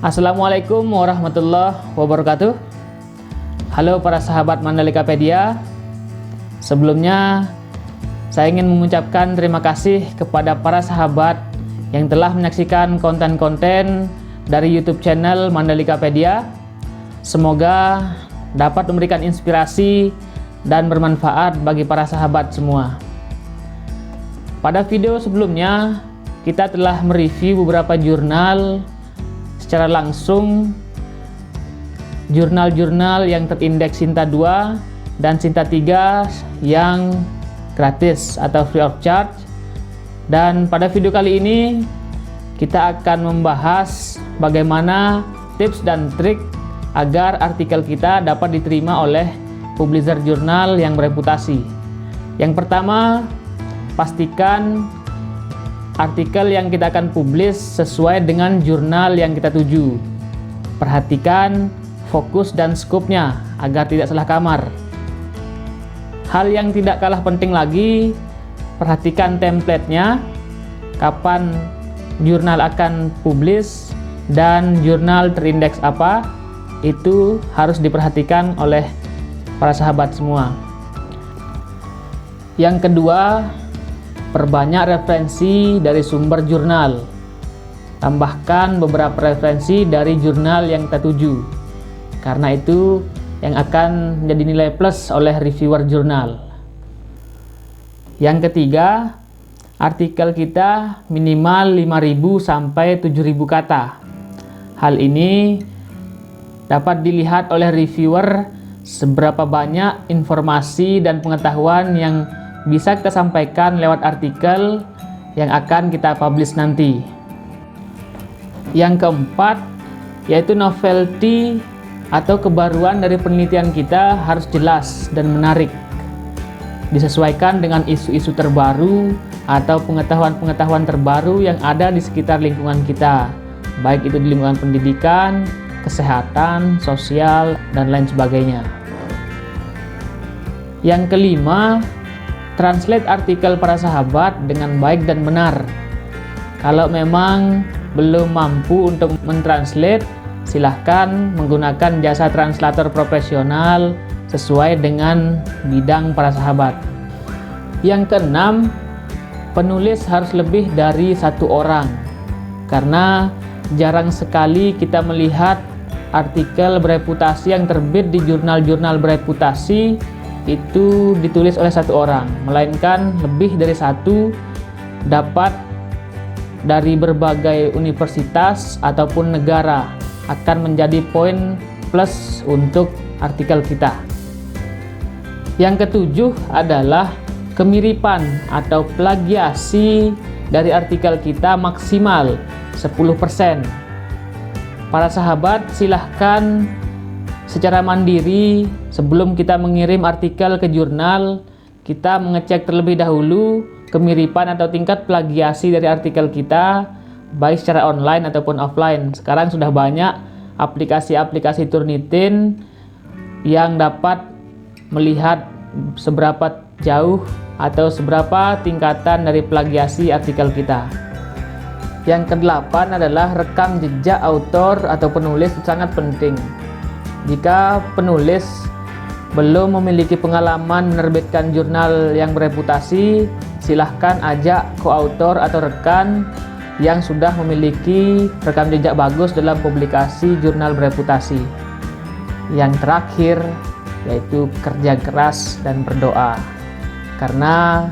Assalamualaikum warahmatullahi wabarakatuh. Halo para sahabat Mandalikapedia. Sebelumnya saya ingin mengucapkan terima kasih kepada para sahabat yang telah menyaksikan konten-konten dari YouTube channel Mandalikapedia. Semoga dapat memberikan inspirasi dan bermanfaat bagi para sahabat semua. Pada video sebelumnya kita telah mereview beberapa jurnal secara langsung, jurnal-jurnal yang terindeks Sinta 2 dan Sinta 3 yang gratis atau free of charge. Dan pada video kali ini kita akan membahas bagaimana tips dan trik agar artikel kita dapat diterima oleh publisher jurnal yang bereputasi. Yang pertama, pastikan artikel yang kita akan publish sesuai dengan jurnal yang kita tuju. Perhatikan fokus dan skopnya agar tidak salah kamar. Hal yang tidak kalah penting lagi, perhatikan template-nya, kapan jurnal akan publish dan jurnal terindeks apa, itu harus diperhatikan oleh para sahabat semua. Yang kedua, perbanyak referensi dari sumber jurnal. Tambahkan beberapa referensi dari jurnal yang kita tuju. Karena itu yang akan menjadi nilai plus oleh reviewer jurnal. Yang ketiga, artikel kita minimal 5.000 sampai 7.000 kata. Hal ini dapat dilihat oleh reviewer seberapa banyak informasi dan pengetahuan yang bisa kita sampaikan lewat artikel yang akan kita publish nanti. Yang keempat, yaitu novelty atau kebaruan dari penelitian kita harus jelas dan menarik, disesuaikan dengan isu-isu terbaru atau pengetahuan-pengetahuan terbaru yang ada di sekitar lingkungan kita, baik itu di lingkungan pendidikan, kesehatan, sosial, dan lain sebagainya. Yang kelima, translate artikel para sahabat dengan baik dan benar. Kalau memang belum mampu untuk mentranslate, silahkan menggunakan jasa translator profesional sesuai dengan bidang para sahabat. Yang keenam, penulis harus lebih dari satu orang, karena jarang sekali kita melihat artikel bereputasi yang terbit di jurnal-jurnal bereputasi itu ditulis oleh satu orang, melainkan lebih dari satu, dapat dari berbagai universitas ataupun negara, akan menjadi poin plus untuk artikel kita. Yang ketujuh adalah kemiripan atau plagiasi dari artikel kita maksimal 10%. Para sahabat silahkan secara mandiri, sebelum kita mengirim artikel ke jurnal, kita mengecek terlebih dahulu kemiripan atau tingkat plagiasi dari artikel kita, baik secara online ataupun offline. Sekarang sudah banyak aplikasi-aplikasi Turnitin yang dapat melihat seberapa jauh atau seberapa tingkatan dari plagiasi artikel kita. Yang kedelapan adalah rekam jejak autor atau penulis sangat penting. Jika penulis belum memiliki pengalaman menerbitkan jurnal yang bereputasi, silahkan ajak koautor atau rekan yang sudah memiliki rekam jejak bagus dalam publikasi jurnal bereputasi. Yang terakhir, yaitu kerja keras dan berdoa. Karena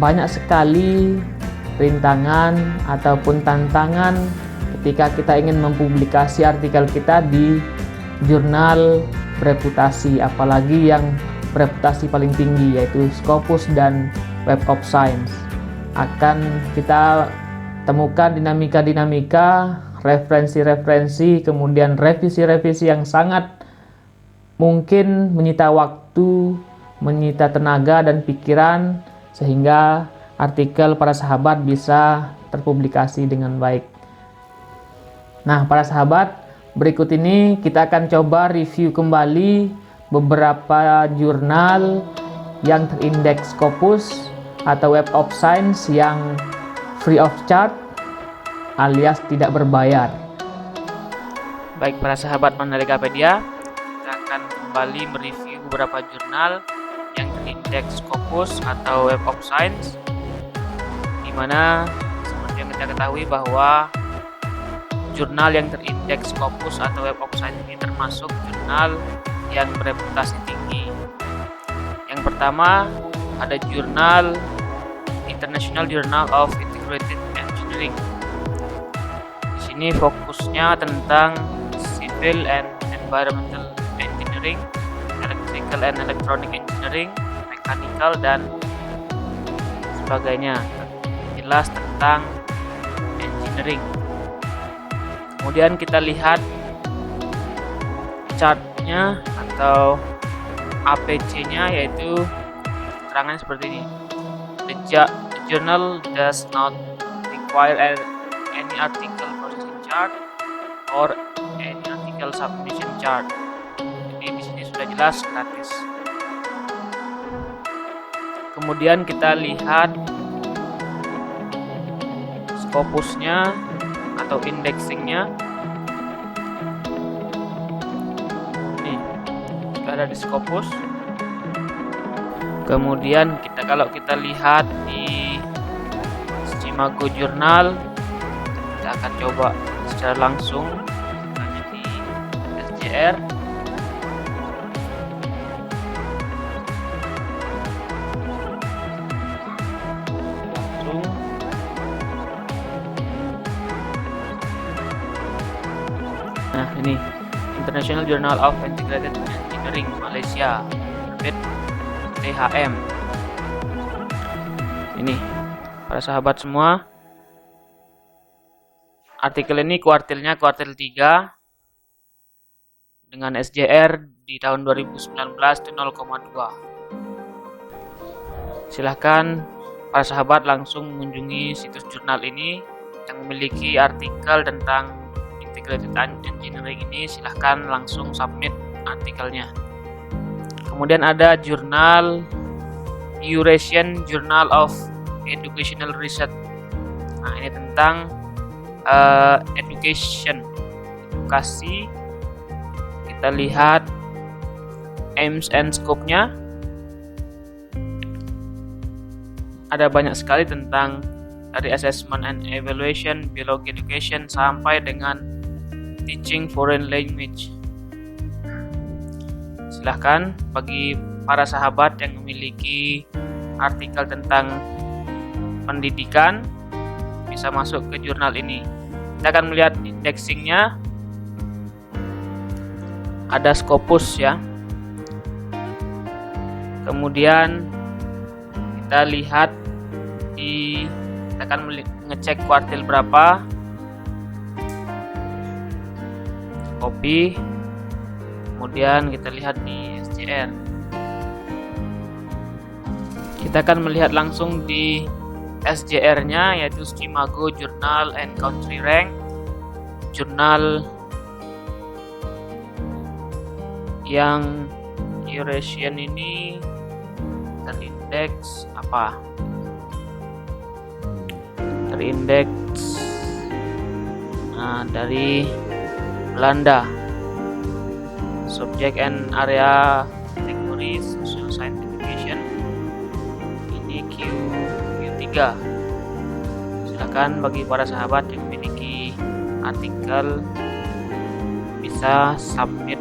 banyak sekali rintangan ataupun tantangan ketika kita ingin mempublikasi artikel kita di jurnal bereputasi, apalagi yang bereputasi paling tinggi yaitu Scopus dan Web of Science. Akan kita temukan dinamika-dinamika, referensi-referensi, kemudian revisi-revisi yang sangat mungkin menyita waktu, menyita tenaga dan pikiran, sehingga artikel para sahabat bisa terpublikasi dengan baik. Nah, para sahabat, berikut ini kita akan coba review kembali beberapa jurnal yang terindeks Scopus atau Web of Science yang free of charge alias tidak berbayar. Baik para sahabat Mandalikapedia, kita akan kembali mereview beberapa jurnal yang terindeks Scopus atau Web of Science, di mana seperti yang kita ketahui bahwa jurnal yang terindeks Scopus atau Web of Science ini termasuk jurnal yang bereputasi tinggi. Yang pertama ada jurnal International Journal of Integrated Engineering. Di sini fokusnya tentang Civil and Environmental Engineering, Electrical and Electronic Engineering, Mechanical dan sebagainya. Jelas tentang engineering. Kemudian kita lihat chartnya atau APC-nya, yaitu keterangan seperti ini. The journal does not require any article processing chart or any article submission chart. Jadi di sini sudah jelas gratis. Kemudian kita lihat Scopusnya atau indexingnya. Nih, ada di Scopus. Kemudian kalau kita lihat di Scimago Journal, kita akan coba secara langsung hanya di SJR. Langsung nah, ini International Journal of Integrated Engineering Malaysia, terbit THM. Ini para sahabat semua, artikel ini kuartilnya kuartil 3 dengan SJR di tahun 2019 itu 0,2. Silahkan para sahabat langsung mengunjungi situs jurnal ini yang memiliki artikel tentang Integrated Engineering ini. Silahkan langsung submit artikelnya. Kemudian ada jurnal Eurasian Journal of Educational Research. Nah, ini tentang edukasi. Kita lihat aims and scope-nya. Ada banyak sekali tentang dari assessment and evaluation, biology education sampai dengan teaching foreign language. Silahkan bagi para sahabat yang memiliki artikel tentang pendidikan bisa masuk ke jurnal ini. Kita akan melihat indexingnya. Ada Scopus ya. Kemudian kita lihat kita akan ngecek kuartil berapa. Copy. Kemudian kita lihat di SJR. Kita akan melihat langsung di SJR-nya, yaitu Scimago Journal and Country Rank. Jurnal yang Eurasian ini terindeks apa? Terindeks dari Belanda. Subject and area category social science education, ini Q3. Silakan bagi para sahabat yang memiliki artikel bisa submit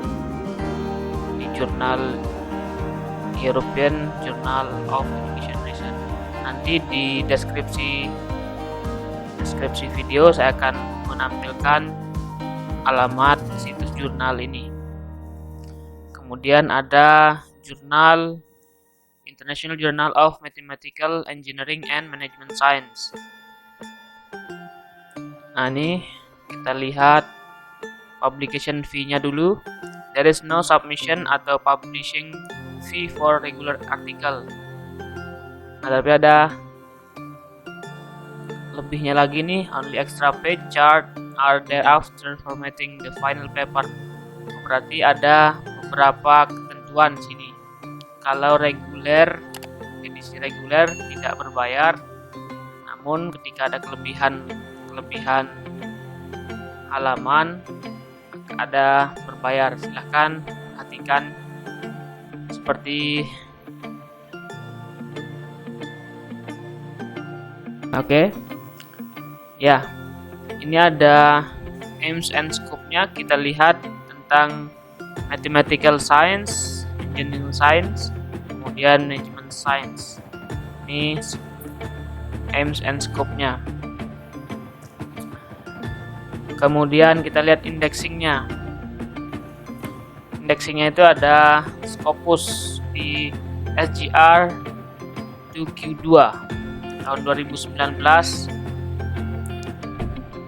di jurnal European Journal of Education Research. Nanti di deskripsi video saya akan menampilkan alamat situs jurnal ini. Kemudian ada jurnal International Journal of Mathematical Engineering and Management Science. Nah, ini kita lihat publication fee-nya dulu. There is no submission atau publishing fee for regular article. Nah, tapi ada lebihnya lagi nih. Only extra page chart are thereafter formatting the final paper. Berarti ada beberapa ketentuan sini. Kalau reguler, edisi reguler tidak berbayar. Namun ketika ada kelebihan halaman, ada berbayar. Silahkan perhatikan seperti ya, ini ada aims and scope-nya. Kita lihat tentang mathematical science, engineering science, kemudian management science. Ini aims and scope-nya. Kemudian kita lihat indexingnya. Indexingnya itu ada Scopus di SGR 2Q2 tahun 2019.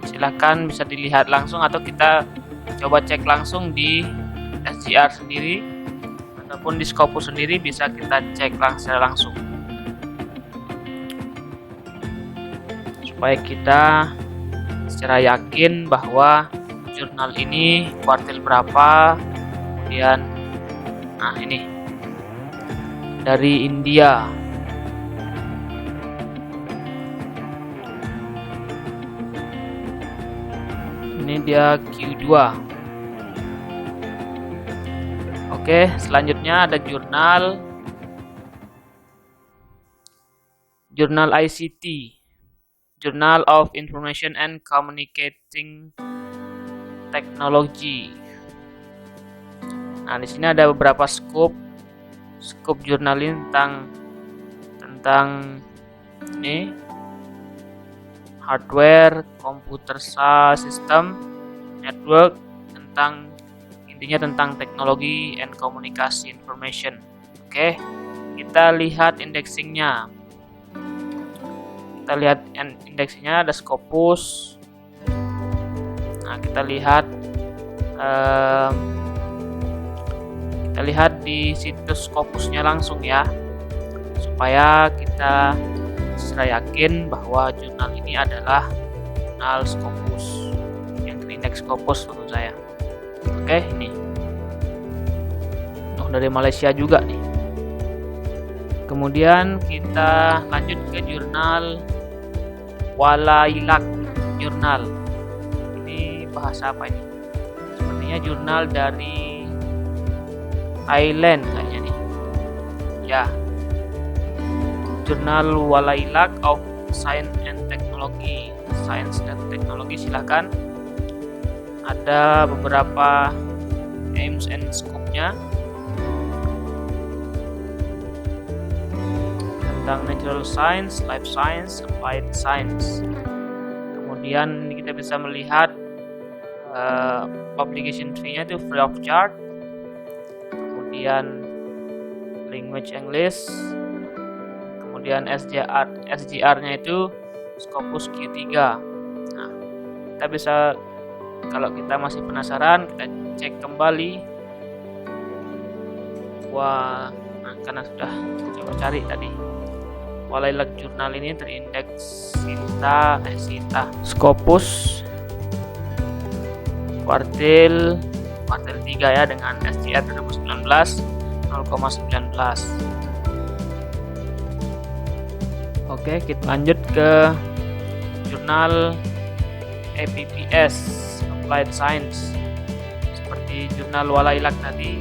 Silahkan bisa dilihat langsung atau kita coba cek langsung di SGR sendiri ataupun di Scopus sendiri, bisa kita cek secara langsung supaya kita secara yakin bahwa jurnal ini kuartil berapa. Kemudian ini dari India. Ini dia Q2. Oke, selanjutnya ada jurnal ICT, Journal of Information and Communicating Technology. Nah, di sini ada beberapa scope jurnal ini tentang ini hardware, computer system, network, intinya tentang teknologi and komunikasi information. Oke, kita lihat indexingnya. Kita lihat indexingnya ada Scopus. Nah, kita lihat di situs Scopusnya langsung ya, supaya kita secara yakin bahwa jurnal ini adalah jurnal Scopus yang terindeks Scopus menurut saya. Oke, ini dari Malaysia juga nih. Kemudian kita lanjut ke jurnal Walailak Jurnal. Ini bahasa apa ini? Sepertinya jurnal dari Thailand kayaknya nih. Ya. Jurnal Walailak of Science and Technology. Science dan Teknologi, silahkan. Ada beberapa aims and scope-nya tentang natural science, life science, applied science. Kemudian kita bisa melihat publication fee-nya itu free of charge. Kemudian language English. Kemudian SGR-nya itu Scopus Q3. Nah, kita bisa, kalau kita masih penasaran, kita cek kembali. Karena sudah coba cari tadi. Walailak jurnal ini terindeks Scopus kuartil 3 ya, dengan SGR 2019 0,19. Oke, kita lanjut ke jurnal APPS, Applied Science. Seperti jurnal Walailak tadi,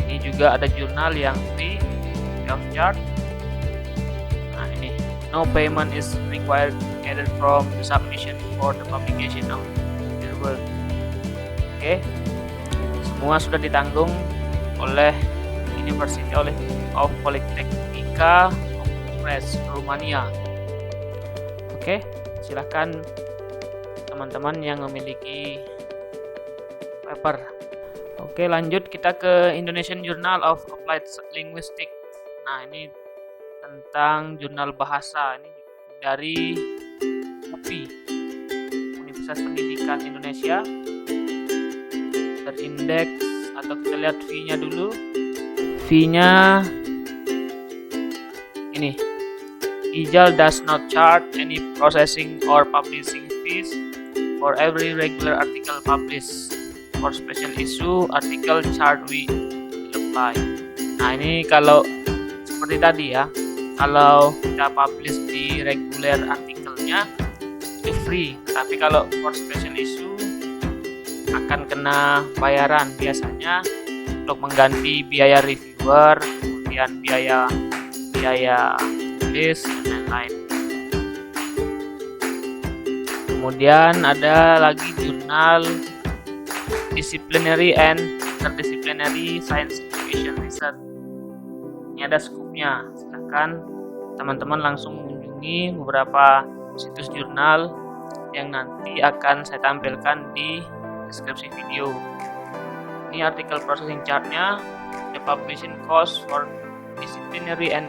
ini juga ada jurnal yang free of charge. Nah, ini no payment is required either from the submission or the publication of the work. Oke, semua sudah ditanggung oleh University of Politehnica Romania. Oke, silahkan teman-teman yang memiliki paper. Oke, lanjut kita ke Indonesian Journal of Applied Linguistics. Nah, ini tentang jurnal bahasa. Ini dari UPI, Universitas Pendidikan Indonesia. Terindeks, atau kita lihat fee-nya dulu. Fee-nya ini. IJAL does not charge any processing or publishing fees for every regular article published. For special issue article charge will apply. Nah, ini kalau seperti tadi ya, kalau kita publish di regular artikelnya itu free, tapi kalau for special issue akan kena bayaran biasanya untuk mengganti biaya reviewer, kemudian biaya tulis dan lain-lain. Kemudian ada lagi jurnal Disciplinary and Interdisciplinary Science Education Research. Ini ada skupnya, silahkan teman-teman langsung mengunjungi beberapa situs jurnal yang nanti akan saya tampilkan di deskripsi video. Ini artikel processing chartnya. The publishing cost for disciplinary and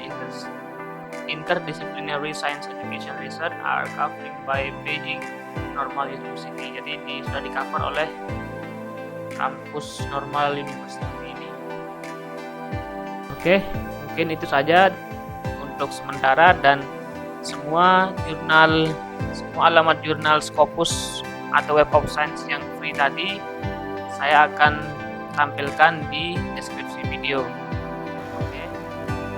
interdisciplinary science education research are covered by Beijing Normal University. Jadi sudah di cover oleh kampus Normal University ini. Oke, mungkin itu saja untuk sementara, dan semua alamat jurnal Scopus atau Web of Science yang free tadi saya akan tampilkan di deskripsi video. Oke.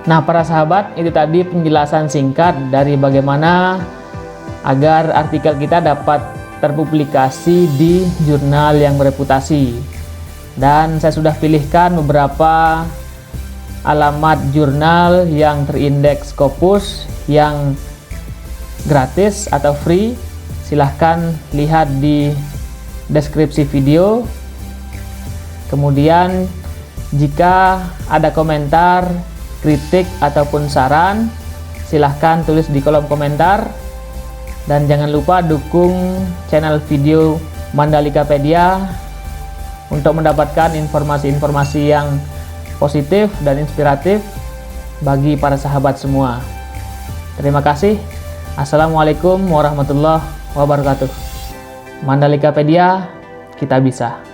Nah, para sahabat, itu tadi penjelasan singkat dari bagaimana agar artikel kita dapat terpublikasi di jurnal yang bereputasi. Dan saya sudah pilihkan beberapa alamat jurnal yang terindeks Scopus yang gratis atau free. Silahkan lihat di deskripsi video. Kemudian jika ada komentar, kritik ataupun saran, silahkan tulis di kolom komentar. Dan jangan lupa dukung channel video Mandalikapedia untuk mendapatkan informasi-informasi yang positif dan inspiratif bagi para sahabat semua. Terima kasih. Assalamualaikum warahmatullahi wabarakatuh. Mandalikapedia, kita bisa.